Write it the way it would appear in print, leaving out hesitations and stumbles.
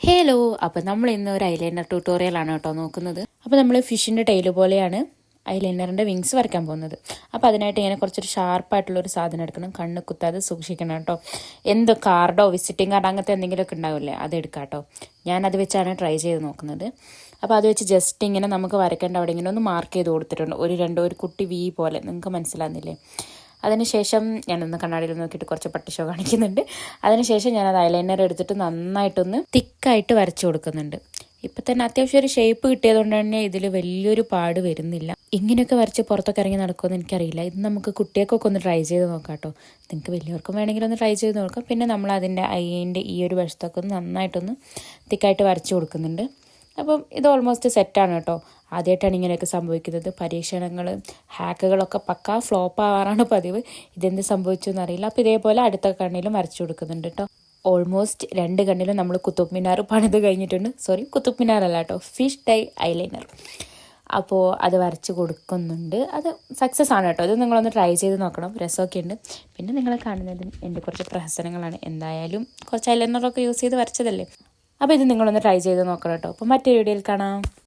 Hello, അപ്പോൾ നമ്മൾ ഇന്ന് ഒരു ഐലൈനർ ട്യൂട്ടോറിയലാണ് കേട്ടോ നോക്കുന്നത്. അപ്പോൾ നമ്മൾ ഫിഷിൻ്റെ ടൈല് പോലെയാണ് ഐലൈനറിൻ്റെ വിങ്സ് വരയ്ക്കാൻ പോകുന്നത്. അപ്പോൾ അതിനായിട്ട് ഇങ്ങനെ കുറച്ചൊരു ഷാർപ്പായിട്ടുള്ളൊരു സാധനം എടുക്കണം. കണ്ണ് കുത്താതെ സൂക്ഷിക്കണം കേട്ടോ. എന്തോ കാർഡോ വിസിറ്റിംഗ് കാർഡോ അങ്ങനത്തെ എന്തെങ്കിലുമൊക്കെ ഉണ്ടാവില്ലേ, അത് എടുക്കാം കേട്ടോ. ഞാനത് വെച്ചാണ് ട്രൈ ചെയ്ത് നോക്കുന്നത്. അപ്പോൾ അത് വെച്ച് ജസ്റ്റ് ഇങ്ങനെ നമുക്ക് വരയ്ക്കേണ്ട അവിടെ ഇങ്ങനെ ഒന്ന് മാർക്ക് ചെയ്ത് കൊടുത്തിട്ടുണ്ട്. ഒരു കുട്ടി വി പോലെ, നിങ്ങൾക്ക് മനസ്സിലാകുന്നില്ലേ? അതിനുശേഷം ഞാനൊന്ന് കണ്ണാടിയിൽ നോക്കിയിട്ട് കുറച്ച് പട്ടിഷോ കാണിക്കുന്നുണ്ട്. അതിനുശേഷം ഞാനത് ഐലൈനർ എടുത്തിട്ട് നന്നായിട്ടൊന്ന് തിക്കായിട്ട് വരച്ചു കൊടുക്കുന്നുണ്ട്. ഇപ്പം തന്നെ അത്യാവശ്യം ഒരു ഷേപ്പ് കിട്ടിയതുകൊണ്ട് തന്നെ ഇതിൽ വലിയൊരു പാട് വരുന്നില്ല. ഇങ്ങനെയൊക്കെ വരച്ച് പുറത്തൊക്കെ ഇറങ്ങി നടക്കുമെന്ന് എനിക്കറിയില്ല. ഇത് നമുക്ക് കുട്ടികൾക്കൊക്കെ ഒന്ന് ട്രൈ ചെയ്ത് നോക്കാം കേട്ടോ. നിങ്ങൾക്ക് വലിയവർക്കും വേണമെങ്കിൽ ഒന്ന് ട്രൈ ചെയ്ത് നോക്കാം. പിന്നെ നമ്മൾ അതിൻ്റെ ഐൻ്റെ ഈ ഒരു വശത്തൊക്കെ ഒന്ന് നന്നായിട്ടൊന്ന് തിക്കായിട്ട് വരച്ച് കൊടുക്കുന്നുണ്ട്. അപ്പം ഇത് ഓൾമോസ്റ്റ് സെറ്റാണ് കേട്ടോ. ആദ്യമായിട്ടാണ് ഇങ്ങനെയൊക്കെ സംഭവിക്കുന്നത്. പരീക്ഷണങ്ങൾ ഹാക്കുകളൊക്കെ പക്കാ ഫ്ലോപ്പ് ആവാറാണ് പതിവ്. ഇതെന്ത് സംഭവിച്ചു എന്നറിയില്ല. അപ്പോൾ ഇതേപോലെ അടുത്ത കണ്ണിലും വരച്ചു കൊടുക്കുന്നുണ്ട് കേട്ടോ. ഓൾമോസ്റ്റ് 2 കണ്ണിലും നമ്മൾ കുത്തുബ് മിനാർ പണിത് കഴിഞ്ഞിട്ടുണ്ട്. കുത്തുബ് മിനാർ അല്ല കേട്ടോ, ഫിഷ് ടൈ ഐലൈനർ. അപ്പോൾ അത് വരച്ച് കൊടുക്കുന്നുണ്ട്. അത് സക്സസ് ആണ് കേട്ടോ. ഇത് നിങ്ങളൊന്ന് ട്രൈ ചെയ്ത് നോക്കണം, രസമൊക്കെ ഉണ്ട്. പിന്നെ നിങ്ങൾ കാണുന്നത് എൻ്റെ കുറച്ച് പ്രഹസനങ്ങളാണ്. എന്തായാലും കുറച്ച് ഐലൈനറൊക്കെ യൂസ് ചെയ്ത് വരച്ചതല്ലേ. അപ്പോൾ ഇത് നിങ്ങളൊന്ന് ട്രൈ ചെയ്ത് നോക്കണം കേട്ടോ. അപ്പോൾ മറ്റൊരു വീഡിയോയിൽ കാണാം.